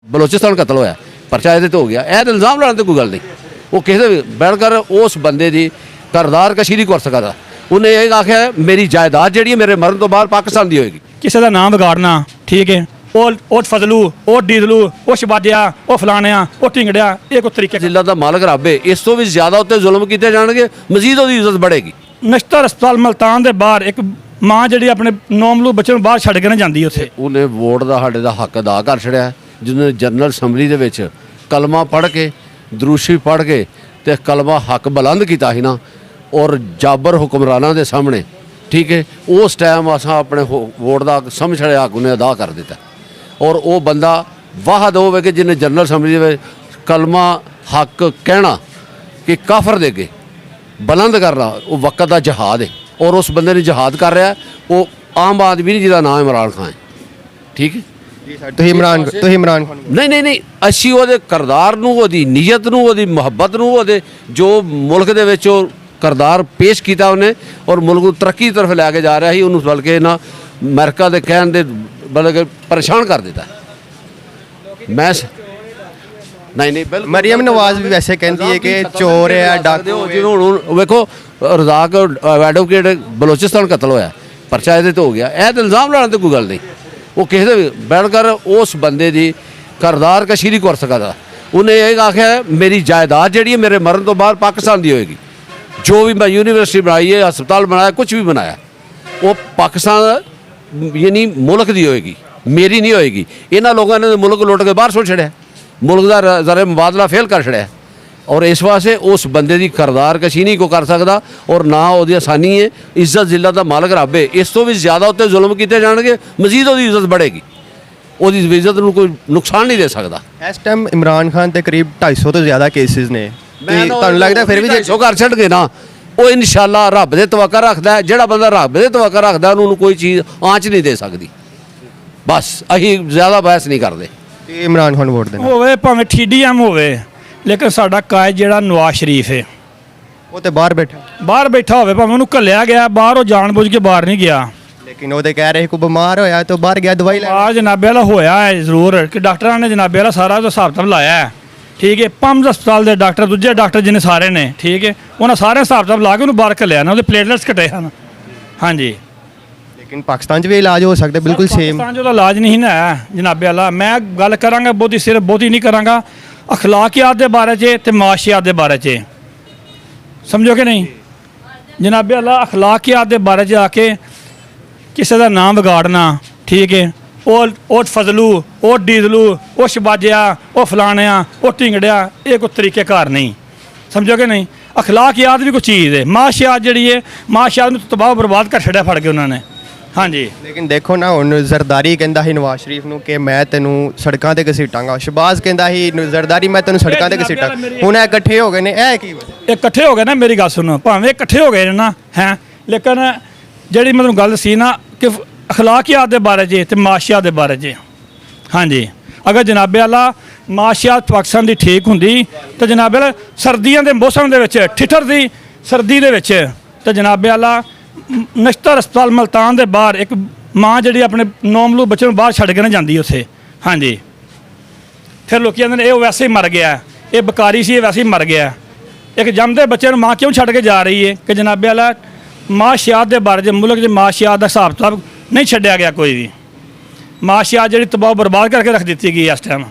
ਬਲੋਚਿਸਤਾਨ ਕਤਲ ਹੋਇਆ, ਪਰਚਾ ਇਹਦੇ ਤੇ ਹੋ ਗਿਆ। ਇਹ ਤਾਂ ਇਲਜ਼ਾਮ ਲਾਉਣ ਤੇ ਕੋਈ ਗੱਲ ਨਹੀਂ। ਉਹ ਕਿਸੇ ਦੇ ਬੈਠ ਕਰ ਉਸ ਬੰਦੇ ਦੀ ਕਰਦਾਰ ਕਸ਼ੀ ਨਹੀਂ ਕਰ ਸਕਦਾ। ਉਹਨੇ ਇਹ ਆਖਿਆ ਮੇਰੀ ਜਾਇਦਾਦ ਜਿਹੜੀ ਹੈ ਮੇਰੇ ਮਰਨ ਤੋਂ ਬਾਅਦ ਪਾਕਿਸਤਾਨ ਦੀ ਹੋਏਗੀ। ਕਿਸੇ ਦਾ ਨਾਮ ਵਿਗਾੜਨਾ, ਠੀਕ ਹੈ, ਉਹ ਫਜ਼ਲੂ, ਉਹ ਡੀਜ਼ਲੂ, ਉਹ ਸ਼ਬਾਜਿਆ, ਉਹ ਫਲਾਣਿਆ, ਉਹ ਢਿੰਗੜਿਆ, ਇਹ ਕੋਈ ਤਰੀਕੇ ਜ਼ਿਲ੍ਹਾ ਦਾ ਮਾਲਕ ਰੱਬ ਹੈ। ਇਸ ਤੋਂ ਵੀ ਜ਼ਿਆਦਾ ਉੱਤੇ ਜ਼ੁਲਮ ਕੀਤੇ ਜਾਣਗੇ, ਮਜ਼ੀਦ ਉਹਦੀ ਇੱਜ਼ਤ बढ़ेगी। ਨਸ਼ਤਰ ਹਸਪਤਾਲ ਮਲਤਾਨ ਦੇ ਬਾਹਰ ਇੱਕ ਮਾਂ ਜਿਹੜੀ ਆਪਣੇ ਨੌਮਲੂ ਬੱਚੇ ਨੂੰ ਬਾਹਰ ਛੱਡ ਕੇ ਨਾ ਜਾਂਦੀ ਉੱਥੇ। ਉਹਨੇ ਵੋਟ ਦਾ ਸਾਡੇ ਦਾ ਹੱਕ ਅਦਾ ਕਰ ਛੜਿਆ। ਜਿਹਨੇ ਜਨਰਲ ਅਸੈਂਬਲੀ ਦੇ ਵਿੱਚ ਕਲਮਾ ਪੜ੍ਹ ਕੇ, ਦਰੂਸ਼ੀ ਪੜ੍ਹ ਕੇ ਤੇ ਕਲਮਾ ਹੱਕ ਬੁਲੰਦ ਕੀਤਾ ਸੀ ਨਾ, ਔਰ ਜਾਬਰ ਹੁਕਮਰਾਨਾਂ ਦੇ ਸਾਹਮਣੇ, ਠੀਕ ਹੈ, ਉਸ ਟਾਈਮ ਅਸਾਂ ਆਪਣੇ ਵੋਟ ਦਾ ਸਮਝ ਛੜਿਆ ਹੱਕ ਉਹਨੇ ਅਦਾ ਕਰ ਦਿੱਤਾ। ਔਰ ਉਹ ਬੰਦਾ ਵਾਹਦ ਹੋਵੇ ਕਿ ਜਿਹਨੇ ਜਨਰਲ ਅਸੈਂਬਲੀ ਦੇ ਵਿੱਚ ਕਲਮਾ ਹੱਕ ਕਹਿਣਾ ਕਿ ਕਾਫਰ ਦੇ ਅੱਗੇ ਬੁਲੰਦ ਕਰਨਾ, ਉਹ ਵਕਤ ਦਾ ਜਹਾਦ ਹੈ। ਔਰ ਉਸ ਬੰਦੇ ਨੇ ਜਹਾਦ ਕਰ ਰਿਹਾ, ਉਹ ਆਮ ਆਦਮੀ ਨਹੀਂ ਜਿਹਦਾ ਨਾਮ ਇਮਰਾਨ ਖਾਨ ਹੈ, ਠੀਕ ਹੈ। ਤੁਸੀਂ ਇਮਰਾਨ ਖਾਨ ਨਹੀਂ ਅਸੀਂ ਉਹਦੇ ਕਰਦਾਰ ਨੂੰ, ਉਹਦੀ ਨੀਅਤ ਨੂੰ, ਉਹਦੀ ਮੁਹੱਬਤ ਨੂੰ, ਉਹਦੇ ਜੋ ਮੁਲਕ ਦੇ ਵਿੱਚ ਉਹ ਕਰਦਾਰ ਪੇਸ਼ ਕੀਤਾ ਉਹਨੇ, ਔਰ ਮੁਲਕ ਨੂੰ ਤਰੱਕੀ ਤਰਫ ਲੈ ਕੇ ਜਾ ਰਿਹਾ ਸੀ, ਉਹਨੂੰ ਬਲਕਿ ਨਾ ਅਮਰੀਕਾ ਦੇ ਕਹਿਣ ਦੇ ਬਲਕਿ ਪਰੇਸ਼ਾਨ ਕਰ ਦਿੱਤਾ। ਮੈਂ ਨਹੀਂ ਬਿਲਕੁਲ ਮਰੀਮ ਨਵਾਜ਼ ਵੀ ਵੈਸੇ ਕਹਿੰਦੀ ਹੈ ਕਿ ਚੋਰ ਹੈ, ਡਾਕੂ ਹੈ। ਜਿਵੇਂ ਹੁਣ ਵੇਖੋ ਰਜ਼ਾਕ ਐਡਵੋਕੇਟ ਬਲੋਚਿਸਤਾਨ ਕਤਲ ਹੋਇਆ, ਪਰਚਾ ਇਹਦੇ ਤੇ ਹੋ ਗਿਆ। ਇਹ ਤਾਂ ਇਲਜ਼ਾਮ ਲਾਉਣ ਤੇ ਕੋਈ ਗੱਲ ਨਹੀਂ। ਉਹ ਕਿਸੇ ਦੇ ਬੈਠ ਕਰ ਉਸ ਬੰਦੇ ਦੀ ਕਰਦਾਰ ਕਸ਼ੀ ਨਹੀਂ ਕਰ ਸਕਦਾ। ਉਹਨੇ ਇਹ ਆਖਿਆ ਮੇਰੀ ਜਾਇਦਾਦ ਜਿਹੜੀ ਹੈ ਮੇਰੇ ਮਰਨ ਤੋਂ ਬਾਅਦ ਪਾਕਿਸਤਾਨ ਦੀ ਹੋਏਗੀ। ਜੋ ਵੀ ਮੈਂ ਯੂਨੀਵਰਸਿਟੀ ਬਣਾਈ ਹੈ, ਹਸਪਤਾਲ ਬਣਾਇਆ, ਕੁਝ ਵੀ ਬਣਾਇਆ, ਉਹ ਪਾਕਿਸਤਾਨ ਯਾਨੀ ਮੁਲਕ ਦੀ ਹੋਏਗੀ, ਮੇਰੀ ਨਹੀਂ ਹੋਏਗੀ। ਇਹਨਾਂ ਲੋਕਾਂ ਨੇ ਮੁਲਕ ਲੁੱਟ ਕੇ ਬਾਹਰ ਸੁੱਟ ਛੜਿਆ, ਮੁਲਕ ਦਾ ਜ਼ਰੇ ਮੁਬਾਦਲਾ ਫੇਲ ਕਰ ਛੜਿਆ। ਔਰ ਇਸ ਵਾਸਤੇ ਉਸ ਬੰਦੇ ਦੀ ਕਰਦਾਰ ਕਸ਼ੀ ਨਹੀਂ ਕੋ ਕਰ ਸਕਦਾ, ਔਰ ਨਾ ਉਹਦੀ ਆਸਾਨੀ ਹੈ। ਇੱਜ਼ਤ ਜ਼ਿਲ੍ਹਾ ਦਾ ਮਾਲਕ ਰੱਬ ਹੈ। ਇਸ ਤੋਂ ਵੀ ਜ਼ਿਆਦਾ ਉੱਤੇ ਜ਼ੁਲਮ ਕੀਤੇ ਜਾਣਗੇ, ਮਜ਼ੀਦ ਉਹਦੀ ਇੱਜ਼ਤ बढ़ेगी। ਉਹਦੀ ਇੱਜ਼ਤ ਨੂੰ ਕੋਈ ਨੁਕਸਾਨ ਨਹੀਂ ਦੇ ਸਕਦਾ। ਇਸ ਟਾਈਮ ਇਮਰਾਨ ਖਾਨ ਤੇ ਕਰੀਬ 250 ਤੋਂ ਜ਼ਿਆਦਾ ਕੇਸਿਸ ਨੇ। ਤੁਹਾਨੂੰ ਲੱਗਦਾ ਫਿਰ ਵੀ ਜੇ ਘਰ ਛੱਡ ਕੇ ਨਾ, ਉਹ ਇਨਸ਼ਾਅੱਲਾ ਰੱਬ ਦੇ ਤਵੱਕਲ ਰੱਖਦਾ ਹੈ। ਜਿਹੜਾ ਬੰਦਾ ਰੱਬ ਦੇ ਤਵੱਕਲ ਰੱਖਦਾ ਉਹਨੂੰ ਕੋਈ ਚੀਜ਼ ਆਂਚ ਨਹੀਂ ਦੇ ਸਕਦੀ। ਬਸ ਅਸੀਂ ਜ਼ਿਆਦਾ ਬਹਿਸ ਨਹੀਂ ਕਰਦੇ। ਇਮਰਾਨ ਖਾਨ ਵੋਟ ਦੇਣਾ ਹੋਵੇ ਭਾਵੇਂ TDM ਹੋਵੇ, ਲੇਕਿਨ ਸਾਡਾ ਕਾਇਦ ਜਿਹੜਾ ਨਵਾਜ਼ ਸ਼ਰੀਫ ਹੈ, ਉਹ ਤੇ ਬਾਹਰ ਬੈਠਾ ਹੋਵੇ, ਭਾਵੇਂ ਉਹਨੂੰ ਘੱਲਿਆ ਗਿਆ ਬਾਹਰ, ਉਹ ਜਾਣਬੁੱਝ ਕੇ ਬਾਹਰ ਨਹੀਂ ਗਿਆ। ਲੇਕਿਨ ਉਹ ਤੇ ਕਹਿ ਰਹੇ ਕੋਈ ਬਿਮਾਰ ਹੋਇਆ ਤਾਂ ਬਾਹਰ ਗਿਆ ਦਵਾਈ ਲੈਣ। ਆ ਜਨਾਬੇ ਵਾਲਾ ਹੋਇਆ ਹੈ ਜ਼ਰੂਰ ਕਿ ਡਾਕਟਰਾਂ ਨੇ ਜਨਾਬੇ ਵਾਲਾ ਸਾਰਾ ਉਹਦਾ ਹਿਸਾਬ ਕਿਤਾਬ ਲਾਇਆ ਹੈ, ਠੀਕ ਹੈ। ਪੰਜ ਹਸਪਤਾਲ ਦੇ ਡਾਕਟਰ, ਦੂਜੇ ਡਾਕਟਰ ਜਿਹਨੇ ਸਾਰੇ ਨੇ, ਠੀਕ ਹੈ, ਉਹਨਾਂ ਸਾਰੇ ਹਿਸਾਬ ਕਿਤਾਬ ਲਾ ਕੇ ਉਹਨੂੰ ਬਾਹਰ ਘੱਲਿਆ ਨਾ, ਉਹਦੇ ਪਲੇਟਲੈਟਸ ਘਟੇ ਹਨ। ਹਾਂਜੀ, ਲੇਕਿਨ ਪਾਕਿਸਤਾਨ 'ਚ ਵੀ ਇਲਾਜ ਹੋ ਸਕਦਾ ਬਿਲਕੁਲ ਸੇਮ। ਪਾਕਿਸਤਾਨ 'ਚ ਉਹਦਾ ਇਲਾਜ ਨਹੀਂ ਨਾ ਹੈ ਜਨਾਬੇ ਵਾਲਾ। ਮੈਂ ਗੱਲ ਕਰਾਂਗਾ ਬਹੁਤੀ ਨਹੀਂ ਕਰਾਂਗਾ ਅਖਲਾਕਿਆਤ ਦੇ ਬਾਰੇ 'ਚ ਤੇ ਮਾਸ਼ੀਆਤ ਦੇ ਬਾਰੇ 'ਚ, ਸਮਝੋ ਕਿ ਨਹੀਂ ਜਨਾਬੇ ਅੱਲਾ। ਅਖਲਾਕਿਆਤ ਦੇ ਬਾਰੇ 'ਚ ਆ ਕੇ ਕਿਸੇ ਦਾ ਨਾਮ ਵਿਗਾੜਨਾ, ਠੀਕ ਹੈ, ਉਹ ਫਜ਼ਲੂ, ਉਹ ਡੀਜ਼ਲੂ, ਉਹ ਸ਼ਬਾਜਿਆ, ਉਹ ਫਲਾਣਿਆ, ਉਹ ਢਿੰਗੜਿਆ, ਇਹ ਕੋਈ ਤਰੀਕੇ ਕਾਰ ਨਹੀਂ, ਸਮਝੋ ਕਿ ਨਹੀਂ। ਅਖਲਾਕਿਆਤ ਵੀ ਕੋਈ ਚੀਜ਼ ਹੈ। ਮਾਸ਼ੀਆਤ ਜਿਹੜੀ ਹੈ, ਮਾਸ਼ੀਆਤ ਨੂੰ ਤਬਾਹ ਬਰਬਾਦ ਕਰ ਛੱਡਿਆ ਫੜ ਕੇ ਉਹਨਾਂ ਨੇ। ਹਾਂਜੀ, ਲੇਕਿਨ ਦੇਖੋ ਨਾ, ਹੁਣ ਜ਼ਰਦਾਰੀ ਕਹਿੰਦਾ ਸੀ ਨਵਾਜ਼ ਸ਼ਰੀਫ ਨੂੰ ਕਿ ਮੈਂ ਤੈਨੂੰ ਸੜਕਾਂ ਤੇ ਘਸੀਟਾਂਗਾ। ਸ਼ਬਾਜ਼ ਕਹਿੰਦਾ ਸੀ ਜ਼ਰਦਾਰੀ ਮੈਂ ਤੈਨੂੰ ਸੜਕਾਂ ਤੇ ਘਸੀਟਾਂ। ਹੁਣ ਇਹ ਇਕੱਠੇ ਹੋ ਗਏ ਨੇ, ਇਹ ਕੀ ਇਹ ਇਕੱਠੇ ਹੋ ਗਏ ਨਾ, ਮੇਰੀ ਗੱਲ ਸੁਣੋ, ਭਾਵੇਂ ਇਕੱਠੇ ਹੋ ਗਏ ਨੇ ਨਾ ਹੈ, ਲੇਕਿਨ ਜਿਹੜੀ ਮੈਨੂੰ ਗੱਲ ਸੀ ਨਾ ਕਿ ਅਖਲਾਕਿਆਤ ਦੇ ਬਾਰੇ 'ਚ ਤੇ ਮਾਸ਼ੀਆਤ ਦੇ ਬਾਰੇ 'ਚ, ਹਾਂਜੀ, ਅਗਰ ਜਨਾਬੇ ਵਾਲਾ ਮਾਸ਼ੀਆਤ ਪਾਕਿਸਤਾਨ ਦੀ ਠੀਕ ਹੁੰਦੀ ਤਾਂ ਜਨਾਬੇ ਵਾਲਾ ਸਰਦੀਆਂ ਦੇ ਮੌਸਮ ਦੇ ਵਿੱਚ, ਠਿੱਠਰ ਦੀ ਸਰਦੀ ਦੇ ਵਿੱਚ, ਤਾਂ ਜਨਾਬੇ ਵਾਲਾ ਨਸ਼ਤਰ ਹਸਪਤਾਲ ਮਲਤਾਨ ਦੇ ਬਾਹਰ ਇੱਕ ਮਾਂ ਜਿਹੜੀ ਆਪਣੇ ਨੌਮਲੂ ਬੱਚੇ ਨੂੰ ਬਾਹਰ ਛੱਡ ਕੇ ਨਾ ਜਾਂਦੀ ਉੱਥੇ। ਹਾਂਜੀ, ਫਿਰ ਲੋਕੀ ਕਹਿੰਦੇ ਨੇ ਇਹ ਵੈਸੇ ਹੀ ਮਰ ਗਿਆ, ਇਹ ਬਕਾਰੀ ਸੀ, ਇਹ ਵੈਸੇ ਹੀ ਮਰ ਗਿਆ। ਇੱਕ ਜੰਮਦੇ ਬੱਚੇ ਨੂੰ ਮਾਂ ਕਿਉਂ ਛੱਡ ਕੇ ਜਾ ਰਹੀ ਹੈ ਕਿ ਜਨਾਬੇ ਵਾਲਾ ਮਾਸ਼ੀਆਤ ਦੇ ਬਾਰੇ 'ਚ, ਮੁਲਕ 'ਚ ਮਾਸ਼ੀਆਤ ਦਾ ਹਿਸਾਬ ਕਿਤਾਬ ਨਹੀਂ ਛੱਡਿਆ ਗਿਆ ਕੋਈ ਵੀ। ਮਾਸ਼ੀਆਤ ਜਿਹੜੀ ਤਬਾਹ ਬਰਬਾਦ ਕਰਕੇ ਰੱਖ ਦਿੱਤੀ ਗਈ ਇਸ ਟਾਈਮ।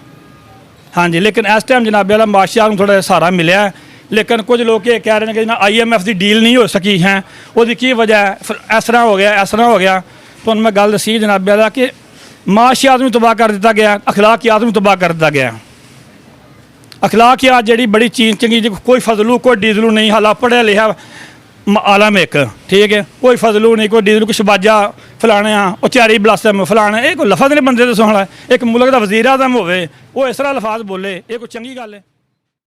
ਹਾਂਜੀ, ਲੇਕਿਨ ਇਸ ਟਾਈਮ ਜਨਾਬੇ ਵਾਲਾ ਮਾਸ਼ੀਆਤ ਨੂੰ ਥੋੜ੍ਹਾ ਸਹਾਰਾ ਮਿਲਿਆ। ਲੇਕਿਨ ਕੁਝ ਲੋਕ ਇਹ ਕਹਿ ਰਹੇ ਨੇ ਕਿ ਨਾ IMF ਦੀ ਡੀਲ ਨਹੀਂ ਹੋ ਸਕੀ ਹੈ, ਉਹਦੀ ਕੀ ਵਜ੍ਹਾ ਹੈ, ਫਿਰ ਇਸ ਤਰ੍ਹਾਂ ਹੋ ਗਿਆ, ਇਸ ਤਰ੍ਹਾਂ ਹੋ ਗਿਆ। ਤੁਹਾਨੂੰ ਮੈਂ ਗੱਲ ਦੱਸੀ ਜਨਾਬੇ ਵਾਲਾ ਕਿ ਮਾਸ਼ੀਆਤ ਨੂੰ ਤਬਾਹ ਕਰ ਦਿੱਤਾ ਗਿਆ, ਅਖਲਾਕਿਆਤ ਨੂੰ ਤਬਾਹ ਕਰ ਦਿੱਤਾ ਗਿਆ। ਅਖਲਾਕਿਆਤ ਜਿਹੜੀ ਬੜੀ ਚੰਗੀ, ਕੋਈ ਫਜ਼ਲੂ, ਕੋਈ ਡੀਜ਼ਲੂ ਨਹੀਂ। ਹਾਲਾ ਪੜ੍ਹਿਆ ਲਿਖਿਆ ਆਲਮ ਇੱਕ, ਠੀਕ ਹੈ, ਕੋਈ ਫਜ਼ਲੂ ਨਹੀਂ, ਕੋਈ ਡੀਜ਼ਲੂ, ਕੋਈ ਸ਼ਬਾਜਾ ਫਲਾਣਿਆ, ਉਹ ਚਾਰੀ ਬਲਾਸਮ ਫਲਾਣਾ, ਇਹ ਕੋਈ ਲਫ਼ਜ਼ ਨਹੀਂ ਬੰਦੇ ਤੋਂ ਸੁਣਨਾ। ਇੱਕ ਮੁਲਕ ਦਾ ਵਜ਼ੀਰ ਆਜ਼ਮ ਹੋਵੇ, ਉਹ ਇਸ ਤਰ੍ਹਾਂ ਲਫ਼ਾਜ਼ ਬੋਲੇ, ਇਹ ਕੋਈ ਚੰਗੀ ਗੱਲ ਹੈ?